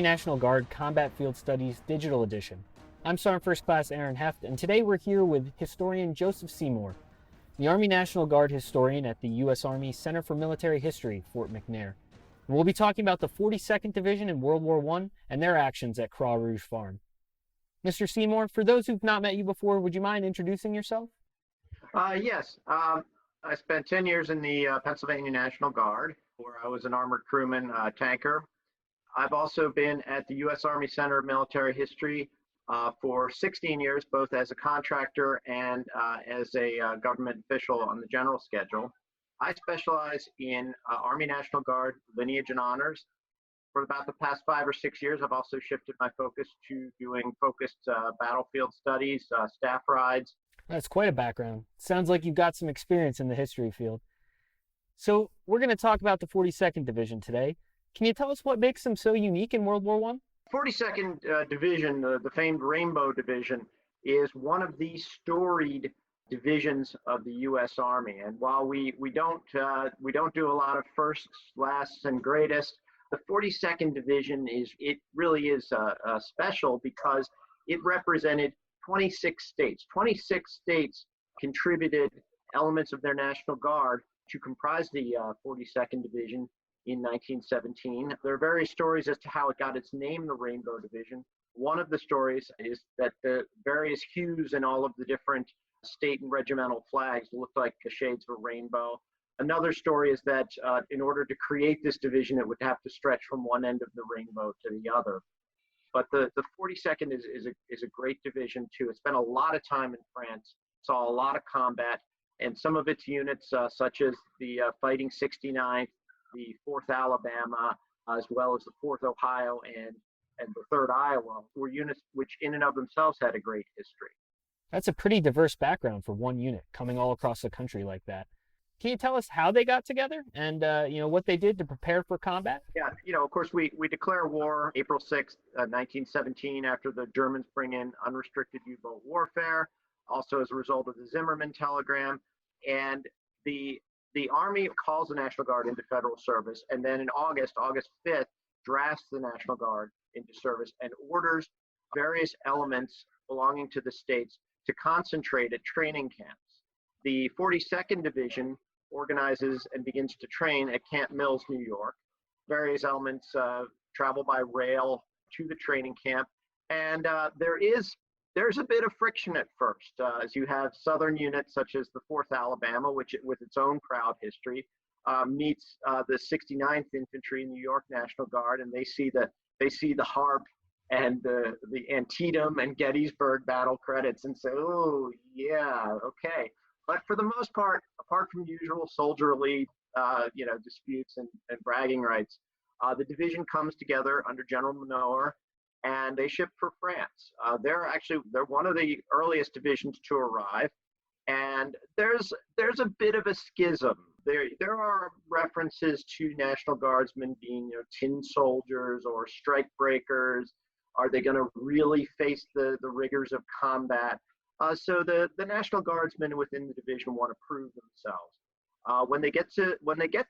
National Guard Combat Field Studies Digital Edition. I'm Sergeant First Class Aaron Heft, and today we're here with historian Joseph Seymour, the Army National Guard historian at the U.S. Army Center for Military History, Fort McNair. And we'll be talking about the 42nd Division in World War I and their actions at Croix Rouge Farm. Mr. Seymour, for those who've not met you before, would you mind introducing yourself? Yes. I spent 10 years in the Pennsylvania National Guard, where I was an armored crewman tanker. I've also been at the U.S. Army Center of Military History for 16 years, both as a contractor and as a government official on the general schedule. I specialize in Army National Guard lineage and honors. For about the past 5 or 6 years, I've also shifted my focus to doing focused battlefield studies, staff rides. That's quite a background. Sounds like you've got some experience in the history field. So we're going to talk about the 42nd Division today. Can you tell us what makes them so unique in World War I? 42nd Division, the famed Rainbow Division, is one of the storied divisions of the U.S. Army. And while we don't do a lot of firsts, lasts, and greatest, the 42nd Division really is special because it represented 26 states. 26 states contributed elements of their National Guard to comprise the 42nd Division in 1917. There are various stories as to how it got its name, the Rainbow Division. One of the stories is that the various hues in all of the different state and regimental flags looked like shades of a rainbow. Another story is that in order to create this division, it would have to stretch from one end of the rainbow to the other. But the 42nd is a great division too. It spent a lot of time in France, saw a lot of combat, and some of its units, such as the Fighting 69th, the 4th Alabama, as well as the 4th Ohio and the 3rd Iowa, were units which in and of themselves had a great history. That's a pretty diverse background for one unit coming all across the country like that. Can you tell us how they got together and what they did to prepare for combat? Yeah, of course, we declare war April 6th, 1917, after the Germans bring in unrestricted U-boat warfare, also as a result of the Zimmerman telegram. And the Army calls the National Guard into federal service, and then in August 5th, drafts the National Guard into service and orders various elements belonging to the states to concentrate at training camps. The 42nd Division organizes and begins to train at Camp Mills, New York. Various elements travel by rail to the training camp, and there's a bit of friction at first, as you have Southern units such as the 4th Alabama, which with its own proud history, meets the 69th Infantry New York National Guard, and they see the Harp and the Antietam and Gettysburg battle credits and say, oh yeah, okay. But for the most part, apart from usual soldierly disputes and bragging rights, the division comes together under General Manoir, and they ship for France. They're one of the earliest divisions to arrive, and there's a bit of a schism. There are references to National Guardsmen being tin soldiers or strike breakers. Are they going to really face the rigors of combat? So the National Guardsmen within the division want to prove themselves. When they get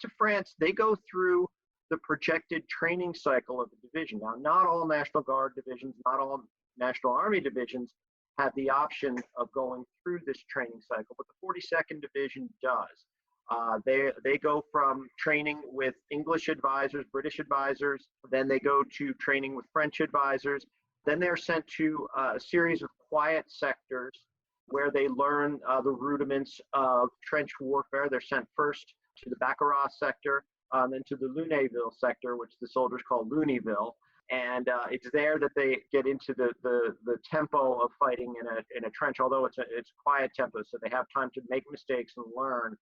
to France, they go through the projected training cycle of the division. Now, not all National Guard divisions, not all National Army divisions have the option of going through this training cycle, but the 42nd Division does. They go from training with English advisors, British advisors, then they go to training with French advisors. Then they're sent to a series of quiet sectors where they learn the rudiments of trench warfare. They're sent first to the Baccarat sector, then to the Lunéville sector, which the soldiers call Looneyville. And it's there that they get into the tempo of fighting in a trench, although it's quiet tempo, so they have time to make mistakes and learn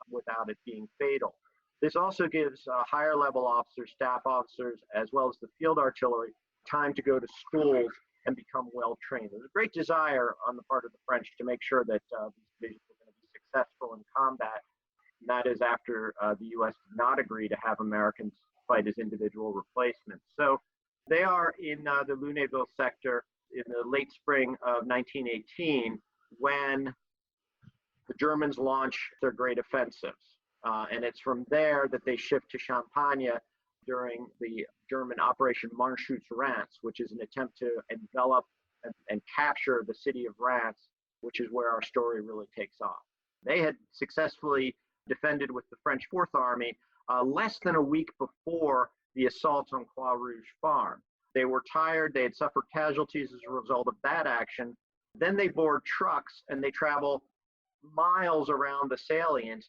without it being fatal. This also gives higher level officers, staff officers, as well as the field artillery, time to go to schools and become well trained. There's a great desire on the part of the French to make sure that these divisions are going to be successful in combat. And that is after the U.S. did not agree to have Americans fight as individual replacements. So they are in the Lunéville sector in the late spring of 1918 when the Germans launch their great offensives. And it's from there that they shift to Champagne during the German Operation Reims, which is an attempt to envelop and capture the city of Reims, which is where our story really takes off. They had successfully defended with the French Fourth Army less than a week before the assault on Croix Rouge Farm. They were tired, they had suffered casualties as a result of that action. Then they board trucks and they travel miles around the salient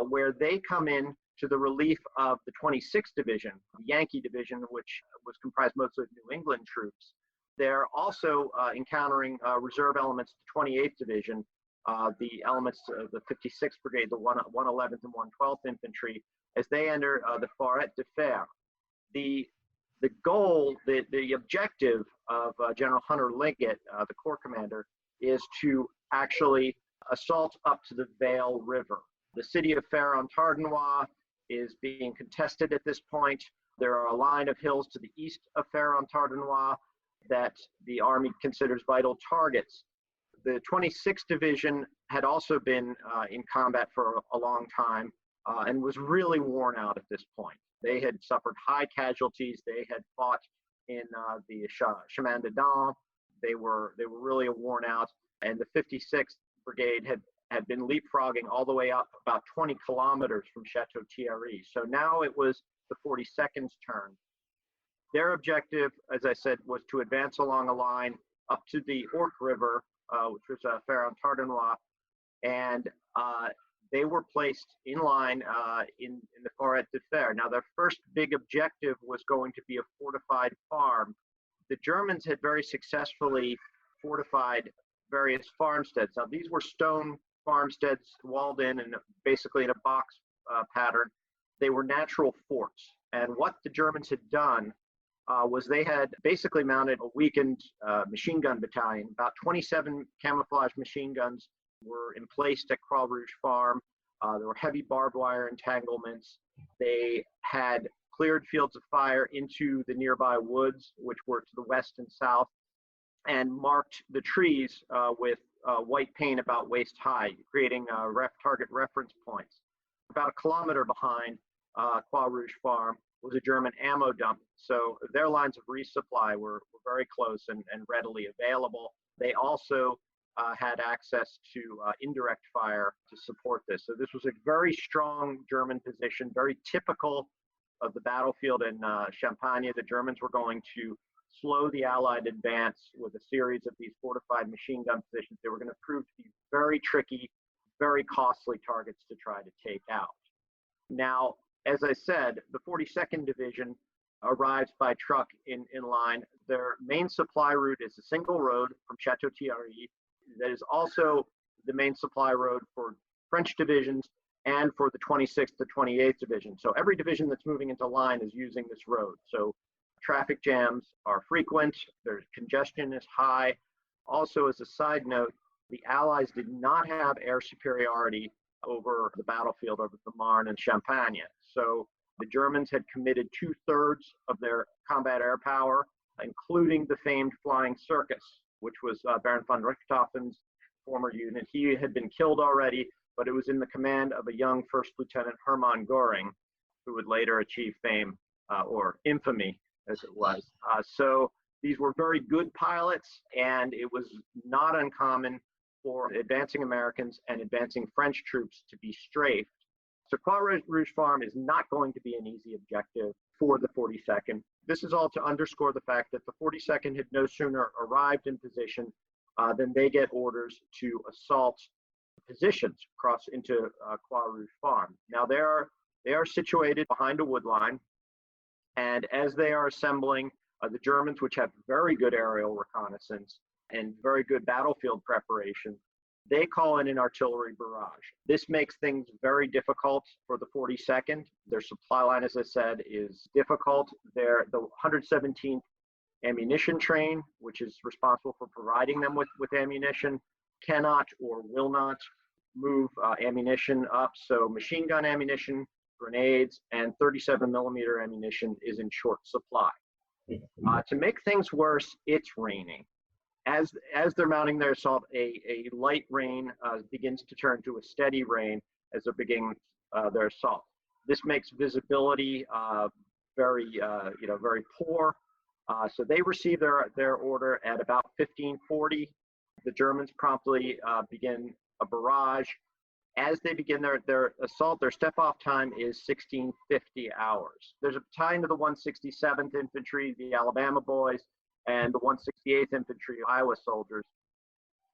where they come in to the relief of the 26th Division, the Yankee Division, which was comprised mostly of New England troops. They're also encountering reserve elements of the 28th Division, the elements of the 56th Brigade, the 111th and 112th Infantry, as they enter the Forêt de Fer. The goal, the objective of General Hunter Liggett, the Corps commander, is to actually assault up to the Vale River. The city of Fer-en-Tardenois is being contested at this point. There are a line of hills to the east of Fer-en-Tardenois that the Army considers vital targets. The 26th Division had also been in combat for a long time and was really worn out at this point. They had suffered high casualties. They had fought in the Chemin de Dam. They were really worn out, and the 56th Brigade had been leapfrogging all the way up about 20 kilometers from Chateau Thierry. So now it was the 42nd's turn. Their objective, as I said, was to advance along a line up to the Ourcq River, which was Fer-en-Tardenois, and they were placed in line in the Forêt de Fer. Now, their first big objective was going to be a fortified farm. The Germans had very successfully fortified various farmsteads. Now, these were stone farmsteads walled in and basically in a box pattern. They were natural forts. And what the Germans had done was they had basically mounted a weakened machine gun battalion. About 27 camouflage machine guns were emplaced at Croix Rouge Farm. There were heavy barbed wire entanglements. They had cleared fields of fire into the nearby woods, which were to the west and south, and marked the trees with white paint about waist high, creating target reference points. About a kilometer behind Croix Rouge Farm was a German ammo dump. So their lines of resupply were very close and readily available. They also had access to indirect fire to support this. So this was a very strong German position, very typical of the battlefield in Champagne. The Germans were going to slow the Allied advance with a series of these fortified machine gun positions. They were going to prove to be very tricky, very costly targets to try to take out. Now, as I said, the 42nd Division arrives by truck in line. Their main supply route is a single road from Chateau Thierry. That is also the main supply road for French divisions and for the 26th to 28th Division. So every division that's moving into line is using this road. So traffic jams are frequent, there's congestion is high. Also, as a side note, the Allies did not have air superiority over the battlefield over the Marne and Champagne. So the Germans had committed 2/3 of their combat air power, including the famed Flying Circus, which was Baron von Richthofen's former unit. He had been killed already, but it was in the command of a young First Lieutenant Hermann Göring, who would later achieve fame or infamy, as it was. So these were very good pilots, and it was not uncommon for advancing Americans and advancing French troops to be strafed. So Croix Rouge Farm is not going to be an easy objective for the 42nd. This is all to underscore the fact that the 42nd had no sooner arrived in position than they get orders to assault positions across into Croix Rouge Farm. Now they are situated behind a wood line, and as they are assembling, the Germans, which have very good aerial reconnaissance and very good battlefield preparation, they call in an artillery barrage. This makes things very difficult for the 42nd. Their supply line, as I said, is difficult. The 117th Ammunition Train, which is responsible for providing them with ammunition, cannot or will not move ammunition up. So machine gun ammunition, grenades, and 37 millimeter ammunition is in short supply. To make things worse, it's raining. As they're mounting their assault, a light rain begins to turn to a steady rain as they're beginning their assault. This makes visibility very, very poor. So they received their order at about 1540. The Germans promptly begin a barrage. As they begin their assault, their step-off time is 1650 hours. There's a battalion of the 167th Infantry, the Alabama boys, and the 168th Infantry, Iowa soldiers.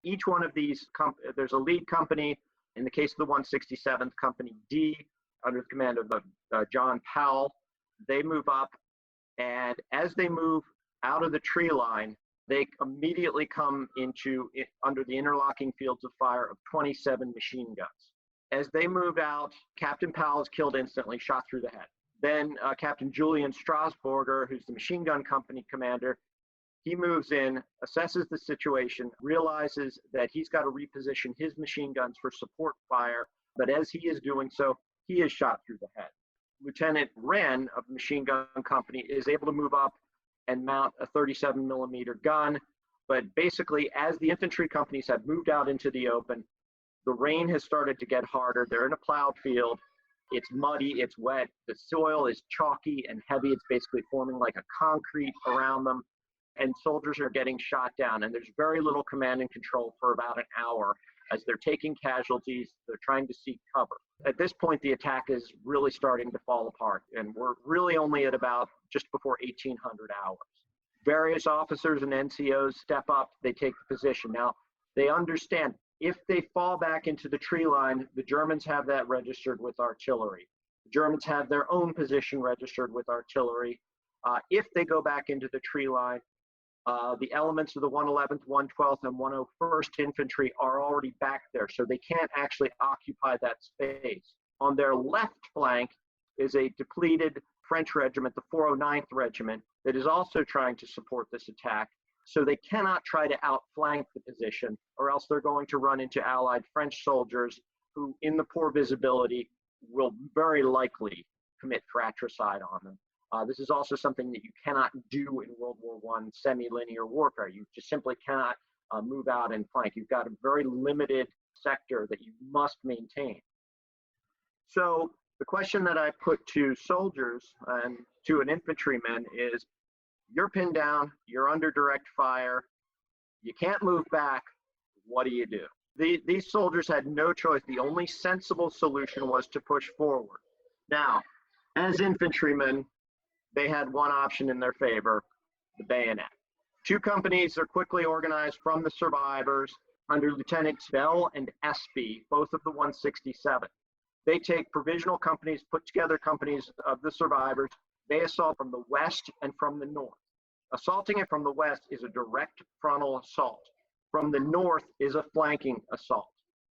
Each one of these, there's a lead company. In the case of the 167th, Company D, under the command of John Powell. They move up, and as they move out of the tree line, they immediately come under the interlocking fields of fire of 27 machine guns. As they move out, Captain Powell is killed instantly, shot through the head. Then Captain Julian Strasburger, who's the machine gun company commander, he moves in, assesses the situation, realizes that he's got to reposition his machine guns for support fire, but as he is doing so, he is shot through the head. Lieutenant Wren of the machine gun company is able to move up and mount a 37 millimeter gun, but basically as the infantry companies have moved out into the open, the rain has started to get harder. They're in a plowed field. It's muddy, it's wet. The soil is chalky and heavy. It's basically forming like a concrete around them. And soldiers are getting shot down. And there's very little command and control for about an hour as they're taking casualties. They're trying to seek cover. At this point, the attack is really starting to fall apart. And we're really only at about just before 1800 hours. Various officers and NCOs step up. They take the position. Now, they understand if they fall back into the tree line, the Germans have that registered with artillery. The Germans have their own position registered with artillery. If they go back into the tree line, the elements of the 111th, 112th, and 101st Infantry are already back there, so they can't actually occupy that space. On their left flank is a depleted French regiment, the 409th Regiment, that is also trying to support this attack. So they cannot try to outflank the position, or else they're going to run into Allied French soldiers who, in the poor visibility, will very likely commit fratricide on them. This is also something that you cannot do in World War I semi-linear warfare. You just simply cannot move out and flank. You've got a very limited sector that you must maintain. So the question that I put to soldiers and to an infantryman is, you're pinned down, you're under direct fire, you can't move back, what do you do? These soldiers had no choice. The only sensible solution was to push forward. Now, as infantrymen, they had one option in their favor, the bayonet. Two companies are quickly organized from the survivors under Lieutenants Bell and Espy, both of the 167. They take provisional companies, put together companies of the survivors. They assault from the west and from the north. Assaulting it from the west is a direct frontal assault. From the north is a flanking assault.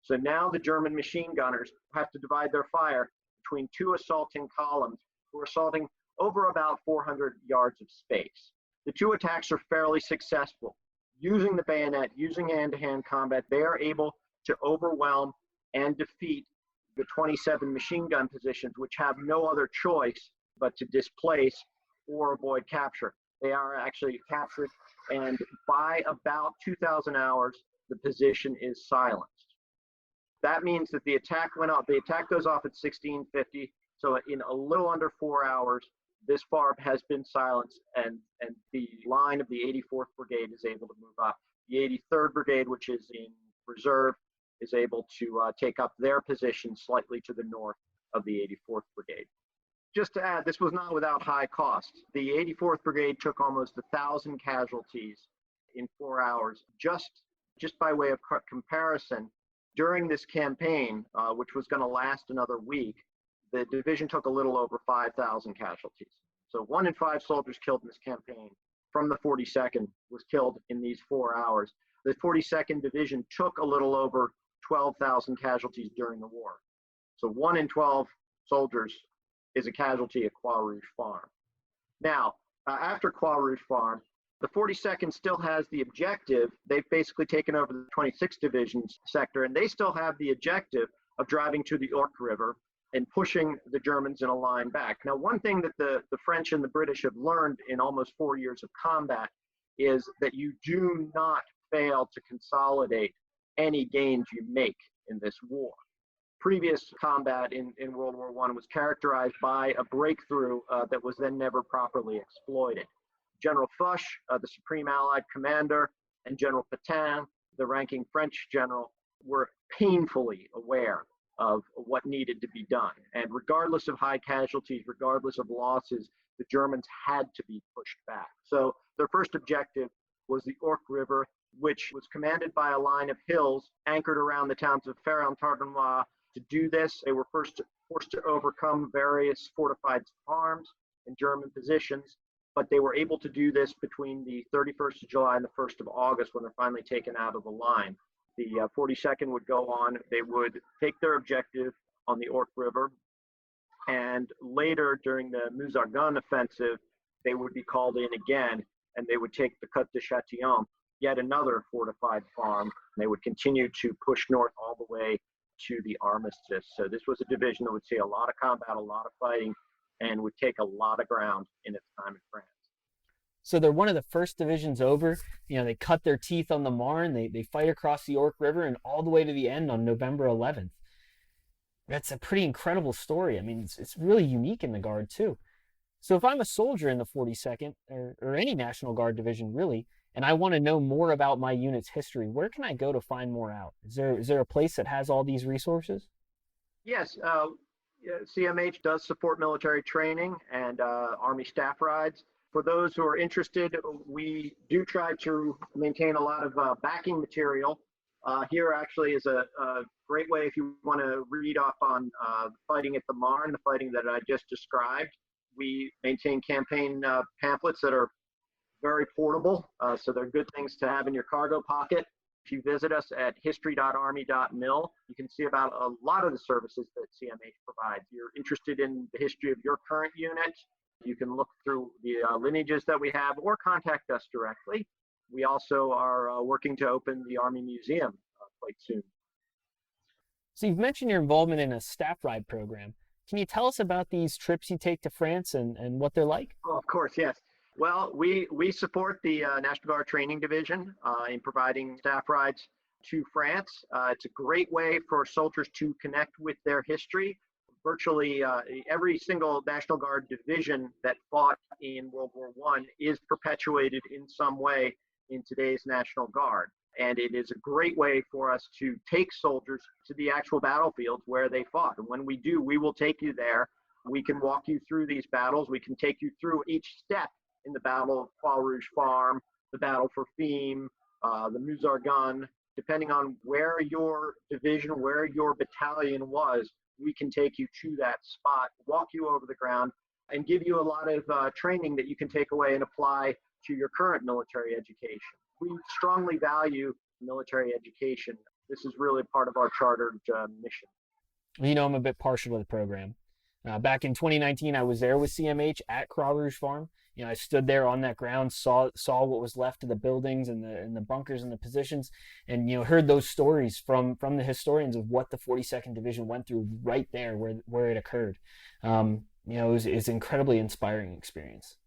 So now the German machine gunners have to divide their fire between two assaulting columns who are assaulting over about 400 yards of space. The two attacks are fairly successful. Using the bayonet, using hand-to-hand combat, they are able to overwhelm and defeat the 27 machine gun positions, which have no other choice but to displace or avoid capture. They are actually captured, and by about 2,000 hours, the position is silenced. That means that the attack went off. The attack goes off at 1650, so in a little under 4 hours, this far has been silenced, and the line of the 84th Brigade is able to move up. The 83rd Brigade, which is in reserve, is able to take up their position slightly to the north of the 84th Brigade. Just to add, this was not without high cost. The 84th Brigade took almost 1,000 casualties in 4 hours. Just by way of comparison, during this campaign, which was going to last another week, the division took a little over 5,000 casualties. So 1 in 5 soldiers killed in this campaign from the 42nd was killed in these 4 hours. The 42nd Division took a little over 12,000 casualties during the war. So 1 in 12 soldiers is a casualty at Croix Rouge Farm. Now, after Croix Rouge Farm, the 42nd still has the objective. They've basically taken over the 26th Division's sector, and they still have the objective of driving to the Ourcq River and pushing the Germans in a line back. Now, one thing that the French and the British have learned in almost 4 years of combat is that you do not fail to consolidate any gains you make in this war. previous combat in World War I was characterized by a breakthrough that was then never properly exploited. General Foch, the Supreme Allied Commander, and General Pétain, the ranking French general, were painfully aware of what needed to be done. And regardless of high casualties, regardless of losses, the Germans had to be pushed back. So their first objective was the Ourcq River, which was commanded by a line of hills anchored around the towns of Férennes-Tardenois. To do this, they were first forced to overcome various fortified farms and German positions, but they were able to do this between the 31st of July and the 1st of August when they're finally taken out of the line. The 42nd would go on. They would take their objective on the Ourcq River, and later during the Meuse-Argonne offensive, they would be called in again, and they would take the Côte de Châtillon, yet another fortified farm. And they would continue to push north all the way to the armistice. So this was a division that would see a lot of combat, a lot of fighting, and would take a lot of ground in its time in France. So they're one of the first divisions over. You know, they cut their teeth on the Marne, they fight across the Ourcq River and all the way to the end on November 11th. That's a pretty incredible story. I mean, it's really unique in the Guard too. So if I'm a soldier in the 42nd or any National Guard division really, and I want to know more about my unit's history, where can I go to find more out? Is there a place that has all these resources? Yes, CMH does support military training and Army staff rides. For those who are interested, we do try to maintain a lot of backing material. Here actually is a great way if you want to read up on fighting at the Marne, the fighting that I just described. We maintain campaign pamphlets that are very portable, so they're good things to have in your cargo pocket. If you visit us at history.army.mil, you can see about a lot of the services that CMH provides. You're interested in the history of your current unit, you can look through the lineages that we have or contact us directly. We also are working to open the Army Museum quite soon. So you've mentioned your involvement in a staff ride program. Can you tell us about these trips you take to France and what they're like? Oh, of course, yes. Well, we support the National Guard Training Division in providing staff rides to France. It's a great way for soldiers to connect with their history. Virtually every single National Guard division that fought in World War I is perpetuated in some way in today's National Guard. And it is a great way for us to take soldiers to the actual battlefields where they fought. And when we do, we will take you there. We can walk you through these battles. We can take you through each step in the Battle of Croix Rouge Farm, the Battle for Fiume, the Meuse-Argonne. Depending on where your division, where your battalion was, we can take you to that spot, walk you over the ground, and give you a lot of training that you can take away and apply to your current military education. We strongly value military education. This is really part of our chartered mission. You know, I'm a bit partial to the program. Back in 2019, I was there with CMH at Croix Rouge Farm. You know, I stood there on that ground, saw what was left of the buildings and the bunkers and the positions, and you know, heard those stories from the historians of what the 42nd Division went through right there where it occurred. You know, it was an incredibly inspiring experience.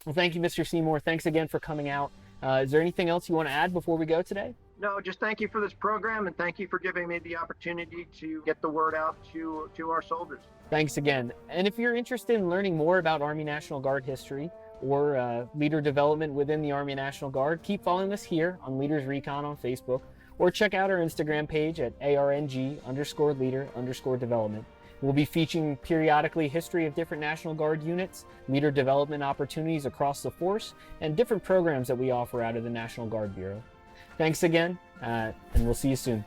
Well, thank you, Mr. Seymour. Thanks again for coming out. Is there anything else you want to add before we go today? No, just thank you for this program, and thank you for giving me the opportunity to get the word out to our soldiers. Thanks again. And if you're interested in learning more about Army National Guard history or leader development within the Army National Guard, keep following us here on Leaders Recon on Facebook, or check out our Instagram page at ARNG_leader_development. We'll be featuring periodically history of different National Guard units, leader development opportunities across the force, and different programs that we offer out of the National Guard Bureau. Thanks again, and we'll see you soon.